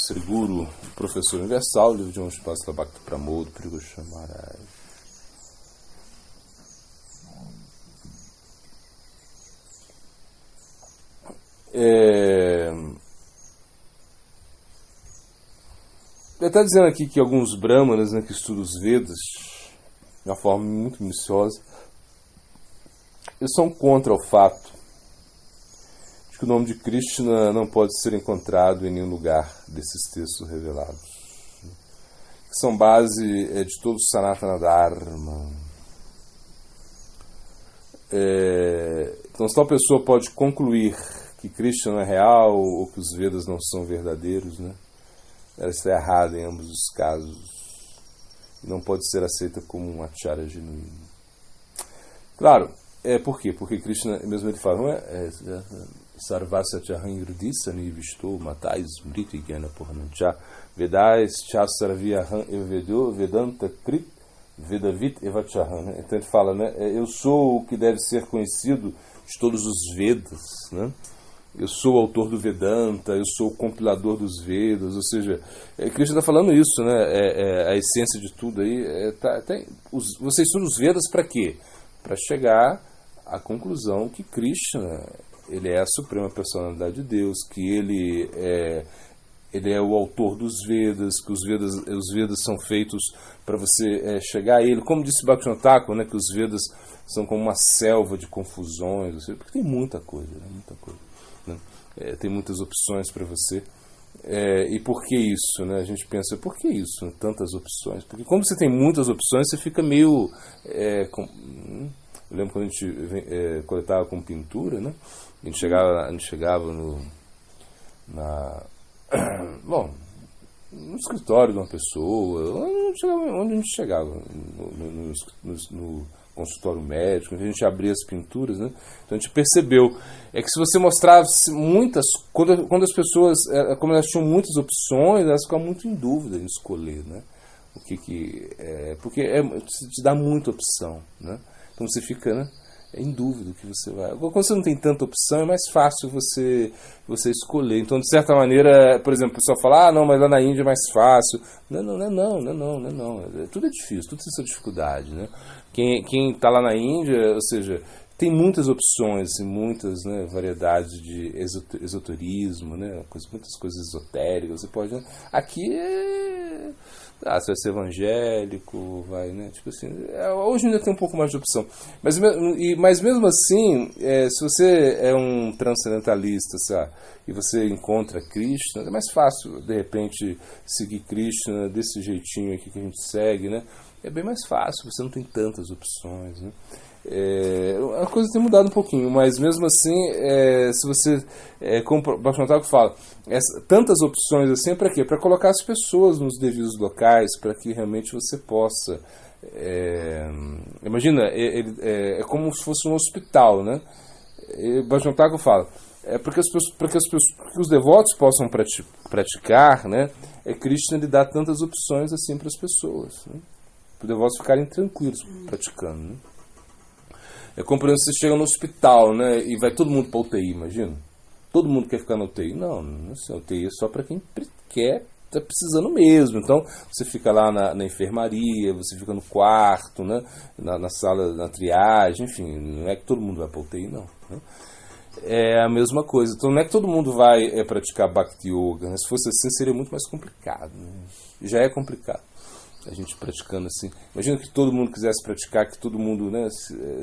Sri Guru, o professor universal, livro de Vamsipasla Bhakti Pramod Pri Goswami Maharaj. Ele está dizendo aqui que alguns brahmanas, né, que estudam os Vedas de uma forma muito minuciosa, eles são contra o fato de que o nome de Krishna não pode ser encontrado em nenhum lugar desses textos revelados, que são base de todo o Sanatana Dharma. Então, se tal pessoa pode concluir que Krishna não é real ou que os Vedas não são verdadeiros, né, ela está errada em ambos os casos e não pode ser aceita como um acharya genuíno. Claro, por quê? Porque Krishna, mesmo ele fala, não é? Sarvasya chaham yurdisa nivishto matais mriti gyana purnancha vedais chasarviyaham evedo vedanta krit vedavit evachaham. Então ele fala, né? Eu sou o que deve ser conhecido de todos os Vedas, né? Eu sou o autor do Vedanta, eu sou o compilador dos Vedas, ou seja, Krishna está falando isso, né? A essência de tudo aí. Você estuda os Vedas para quê? Para chegar à conclusão que Krishna, ele é a suprema personalidade de Deus, que ele é o autor dos Vedas, que os Vedas são feitos para você chegar a ele. Como disse Bhaktivinoda Thakur, né, que os Vedas são como uma selva de confusões, ou seja, porque tem muita coisa, né, muita coisa. Tem muitas opções para você. E por que isso? Né? A gente pensa, por que isso? Tantas opções? Porque como você tem muitas opções, você fica meio... Eu lembro quando a gente coletava com pintura, né? A gente chegava no escritório de uma pessoa, onde a gente chegava, no consultório médico, a gente abria as pinturas, né? Então a gente percebeu que se você mostrasse muitas, quando as pessoas, como elas tinham muitas opções, elas ficavam muito em dúvida em escolher, né? Porque te dá muita opção, né? Então você fica, né, em dúvida do que você vai. Quando você não tem tanta opção, é mais fácil você escolher. Então, de certa maneira, por exemplo, o pessoal fala, não, mas lá na Índia é mais fácil. Não. Tudo é difícil, tudo tem sua dificuldade, né? Quem está lá na Índia, ou seja, tem muitas opções, muitas, né, variedades de esoterismo, né, muitas coisas esotéricas. Você pode, né? Aqui você vai ser evangélico, vai, né? Tipo assim, hoje ainda tem um pouco mais de opção. Mas mesmo assim, se você é um transcendentalista, sabe, e você encontra Krishna, é mais fácil, de repente, seguir Krishna desse jeitinho aqui que a gente segue, né? É bem mais fácil, você não tem tantas opções, né? A coisa tem mudado um pouquinho, mas mesmo assim, se você, como o Bhaktivinoda Thakur fala, tantas opções assim, para quê? Para colocar as pessoas nos devidos locais, para que realmente você possa, imagina, é como se fosse um hospital, né? O Bhaktivinoda Thakur fala, para que os devotos possam praticar, né? Krishna lhe dá tantas opções assim para as pessoas, né? Para os devotos ficarem tranquilos praticando, né? É como, por exemplo, você chega no hospital, né, e vai todo mundo para UTI, imagina? Todo mundo quer ficar na UTI. Não é UTI é só para quem está precisando mesmo. Então, você fica lá na enfermaria, você fica no quarto, né, na sala, na triagem, enfim, não é que todo mundo vai para UTI, não. Né? É a mesma coisa. Então, não é que todo mundo vai praticar Bhakti Yoga, né? Se fosse assim, seria muito mais complicado. Né? Já é complicado. A gente praticando assim. Imagina que todo mundo quisesse praticar, que todo mundo, né,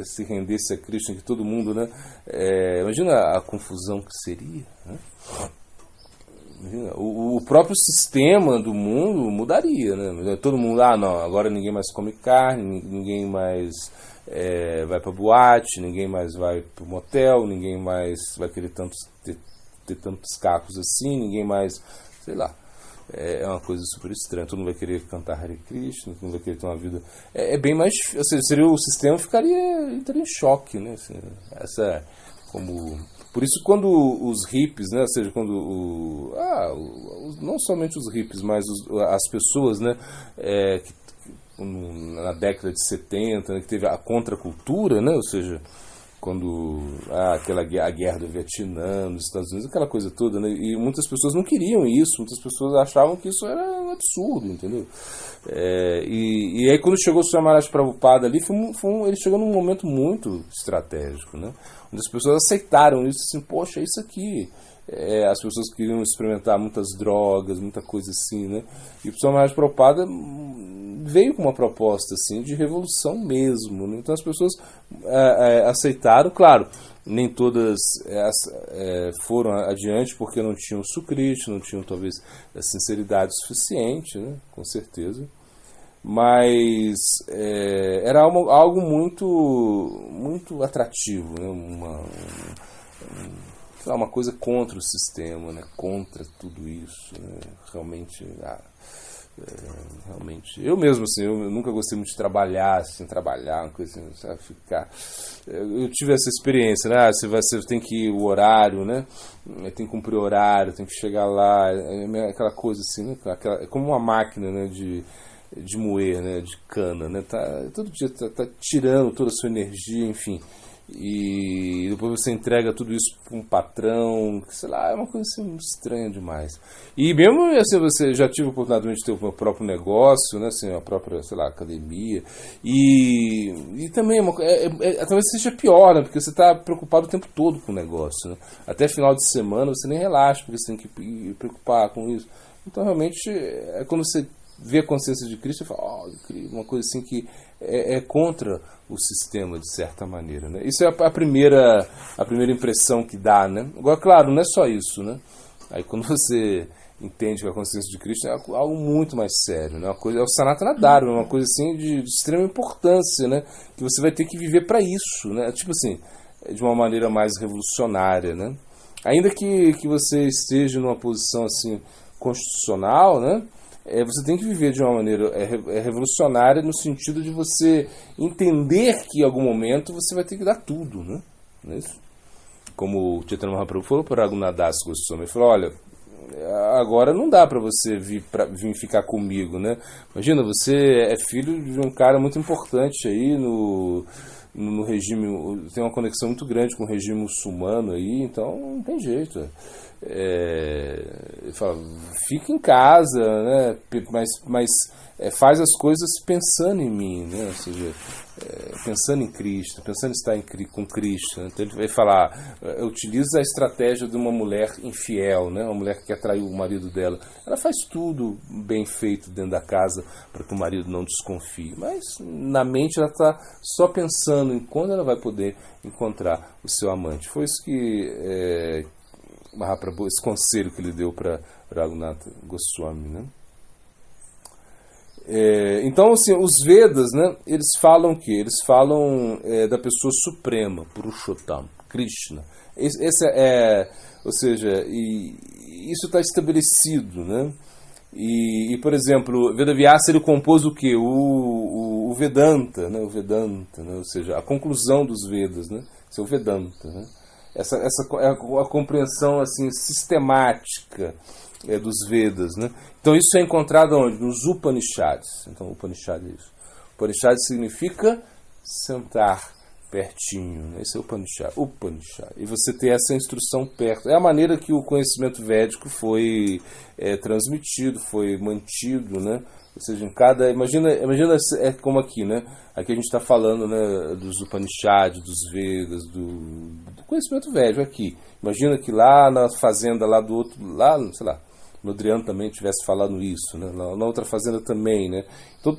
se rendesse a Krishna, que todo mundo, né, imagina a confusão que seria, né? Imagina, o próprio sistema do mundo mudaria, né? Todo mundo, não, agora ninguém mais come carne, ninguém mais vai para boate, ninguém mais vai para o motel, ninguém mais vai querer ter tantos carros assim, ninguém mais, sei lá. É uma coisa super estranha, todo mundo vai querer cantar Hare Krishna, todo mundo vai querer ter uma vida. É bem mais. Ou seja, o sistema entraria em choque, né? Assim, por isso, quando os hippies, né? Ou seja, quando não somente os hippies, mas as pessoas, né? Na década de 70, né, que teve a contracultura, né? Ou seja, quando a guerra do Vietnã, nos Estados Unidos, aquela coisa toda, né? E muitas pessoas não queriam isso, muitas pessoas achavam que isso era um absurdo, entendeu? E aí quando chegou o Swami Maharaj Prabhupada ali, ele chegou num momento muito estratégico, né? Onde as pessoas aceitaram isso, assim, poxa, isso aqui. As pessoas queriam experimentar muitas drogas, muita coisa assim, né? E o Swami Maharaj Prabhupada veio com uma proposta assim de revolução mesmo, né? Então as pessoas aceitaram, claro, nem todas foram adiante porque não tinham sucrite, não tinham talvez a sinceridade suficiente, né? Com certeza, mas era algo muito atrativo, né? Uma coisa contra o sistema, né? Contra tudo isso, né? Realmente, eu mesmo assim, eu nunca gostei muito de trabalhar, uma coisa assim, sabe, ficar. Eu tive essa experiência, né? Você tem que ir o horário, né? Tem que cumprir o horário, tem que chegar lá, aquela coisa assim, né? É como uma máquina, né? De moer, né? De cana, né? Todo dia tá tirando toda a sua energia, enfim. E depois você entrega tudo isso para um patrão, sei lá, é uma coisa assim estranha demais. E mesmo assim, você já tive a oportunidade de ter o meu próprio negócio, né, assim, a própria, sei lá, academia, e também talvez seja pior, né, porque você está preocupado o tempo todo com o negócio, né? Até final de semana você nem relaxa, porque você tem que preocupar com isso. Então realmente quando você vê a consciência de Cristo, você fala, uma coisa assim que é contra o sistema, de certa maneira, né? Isso é a primeira impressão que dá, né? Agora, claro, não é só isso, né? Aí quando você entende que a consciência de Cristo é algo muito mais sério, né? Uma coisa, é o Sanatana Dharma, uma coisa assim de extrema importância, né? Que você vai ter que viver para isso, né? Tipo assim, de uma maneira mais revolucionária, né? Ainda que você esteja numa posição assim constitucional, né? Você tem que viver de uma maneira revolucionária no sentido de você entender que em algum momento você vai ter que dar tudo, né? Não é isso? Como o Chaitanya Mahaprabhu falou para Raghunadas Goswami, ele falou, olha, agora não dá para você vir ficar comigo, né? Imagina, você é filho de um cara muito importante aí no regime, tem uma conexão muito grande com o regime muçulmano aí, então não tem jeito. Ele fala, fica em casa, né? Mas faz as coisas pensando em mim, né? Ou seja, pensando em Cristo, pensando em estar com Cristo, né? Então ele vai falar, utiliza a estratégia de uma mulher infiel, né? Uma mulher que quer trair o marido dela. Ela faz tudo bem feito dentro da casa para que o marido não desconfie, mas na mente ela está só pensando em quando ela vai poder encontrar o seu amante. Foi isso que Mahaprabhu, esse conselho que ele deu para Raghunatha Goswami, né? Então, assim, os Vedas, né, eles falam o quê? Eles falam da pessoa suprema, Purushottam, Krishna. Ou seja, isso está estabelecido, né? E, por exemplo, Vedavyasa ele compôs o quê? O Vedanta, né? O Vedanta, né? Ou seja, a conclusão dos Vedas, né? Esse é o Vedanta, né? Essa é a compreensão assim sistemática dos Vedas, né? Então isso é encontrado onde? Nos Upanishads. Então Upanishad é isso. Upanishad significa sentar pertinho, né? Esse é o Upanishad. E você ter essa instrução perto. É a maneira que o conhecimento védico foi transmitido, foi mantido, né? Ou seja, imagina como aqui, né? Aqui a gente está falando, né, dos Upanishads, dos Vedas, do conhecimento védico aqui. Imagina que lá na fazenda lá do outro, lá, sei lá, no Adriano também estivesse falando isso, né? Na outra fazenda também, né? Então,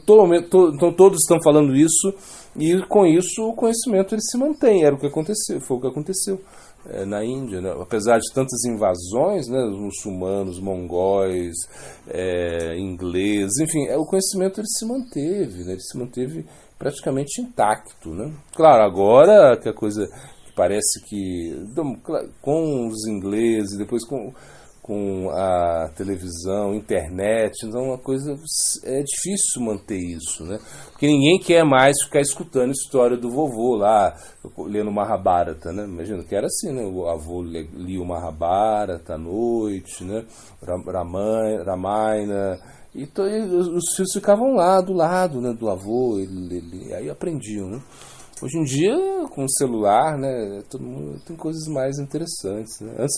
então todos estão falando isso e com isso o conhecimento ele se mantém. Era o que aconteceu, foi o que aconteceu na Índia, né? Apesar de tantas invasões, né? Os muçulmanos, mongóis, ingleses, enfim, o conhecimento ele se manteve, né? Ele se manteve praticamente intacto, né? Claro, agora que a coisa parece que com os ingleses, depois com a televisão, internet, então uma coisa é difícil manter isso, né? Porque ninguém quer mais ficar escutando a história do vovô lá, lendo Mahabharata, né? Imagina que era assim, né? O avô lia o Mahabharata à noite, né? Ramayana, e os filhos ficavam lá do lado, né, do avô, aí aprendiam, né? Hoje em dia, com o celular, né, todo mundo tem coisas mais interessantes, né? Antes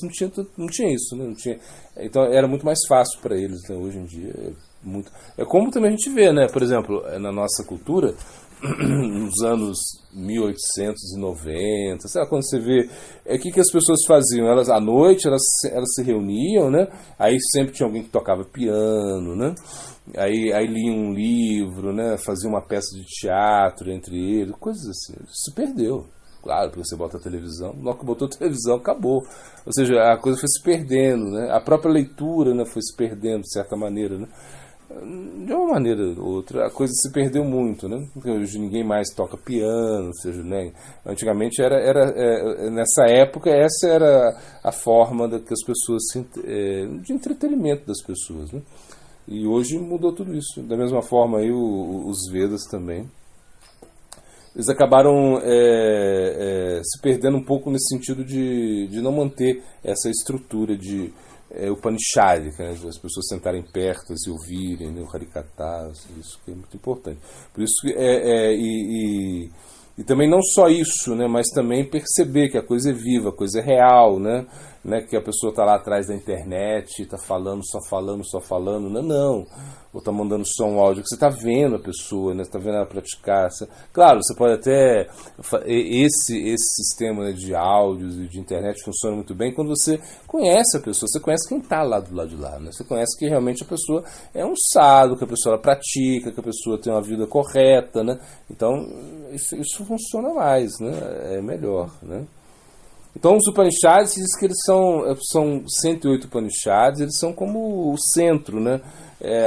não tinha isso, né? Não tinha, então era muito mais fácil para eles, né? Hoje em dia é muito. É como também a gente vê, né? Por exemplo, na nossa cultura, nos anos 1890, sei lá, quando você vê, o que as pessoas faziam? Elas à noite elas se reuniam, né? Aí sempre tinha alguém que tocava piano, né? Aí liam um livro, né? Fazia uma peça de teatro entre eles, coisas assim. Isso se perdeu. Claro, porque você bota a televisão, logo que botou a televisão, acabou. Ou seja, a coisa foi se perdendo, né? A própria leitura, né, foi se perdendo, de certa maneira, né? De uma maneira ou outra, a coisa se perdeu muito, né? Porque hoje ninguém mais toca piano, ou seja, né? Antigamente nessa época, essa era a forma que as pessoas de entretenimento das pessoas, né? E hoje mudou tudo isso. Da mesma forma aí os Vedas também. Eles acabaram se perdendo um pouco nesse sentido de não manter essa estrutura de Upanishad, né? As pessoas sentarem perto e ouvirem, né? O Harikata, isso que é muito importante. Por isso e também não só isso, né? Mas também perceber que a coisa é viva, a coisa é real, né? Que a pessoa está lá atrás da internet, está falando, só falando, só falando, não. Ou está mandando só um áudio, que você está vendo a pessoa, né? Você está vendo ela praticar. Claro, você pode até... Esse sistema, né, de áudios e de internet funciona muito bem quando você conhece a pessoa, você conhece quem está lá do lado de lá, né? Você conhece que realmente a pessoa é um sábio, que a pessoa ela pratica, que a pessoa tem uma vida correta, né? Então, isso funciona mais, né? É melhor, né? Então os Upanishads, diz que eles são 108 Upanishads, eles são como o centro, né?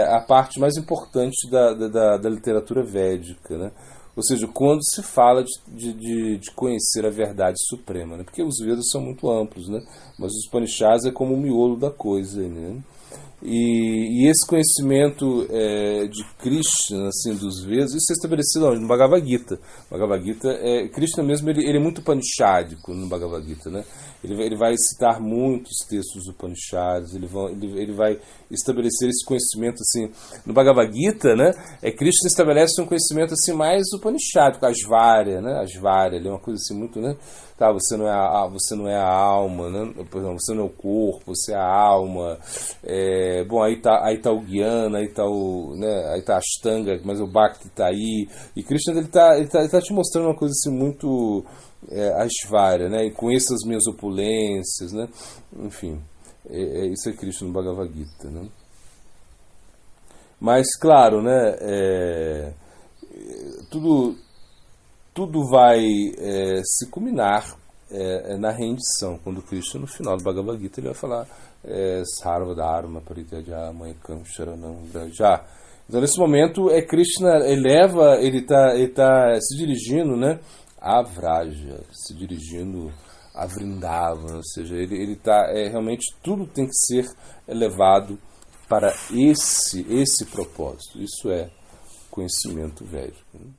A parte mais importante da literatura védica, né? Ou seja, quando se fala de conhecer a verdade suprema, né? Porque os Vedas são muito amplos, né? Mas os Upanishads é como o miolo da coisa, né? E esse conhecimento de Krishna, assim, dos Vedas, isso é estabelecido onde? No Bhagavad Gita. Bhagavad Gita, Krishna mesmo, ele é muito Upanishádico no Bhagavad Gita, né? Ele vai citar muitos textos Upanishads, ele vai estabelecer esse conhecimento, assim, no Bhagavad Gita, né? Krishna estabelece um conhecimento, assim, mais Upanishádico, Asvarya, né? Asvarya, ele é uma coisa, assim, muito, né? Tá, você não é a alma, né? Você não é o corpo, você é a alma. Bom, aí tá o Gyana, aí tá a Ashtanga, mas o Bhakti tá aí. E Krishna ele tá te mostrando uma coisa assim muito Aishvarya, né? E conheça as minhas opulências, né? Enfim, isso é Krishna no Bhagavad Gita, né? Mas claro, né? Tudo vai se culminar na rendição, quando Krishna, no final do Bhagavad Gita, ele vai falar Sarva Dharma Parityaja Mayekam Sharanam Vraja. Então, nesse momento, Krishna ele tá se dirigindo, né, a Vraja, se dirigindo a Vrindavan, ou seja, ele tá, realmente tudo tem que ser elevado para esse propósito. Isso é conhecimento védico, né?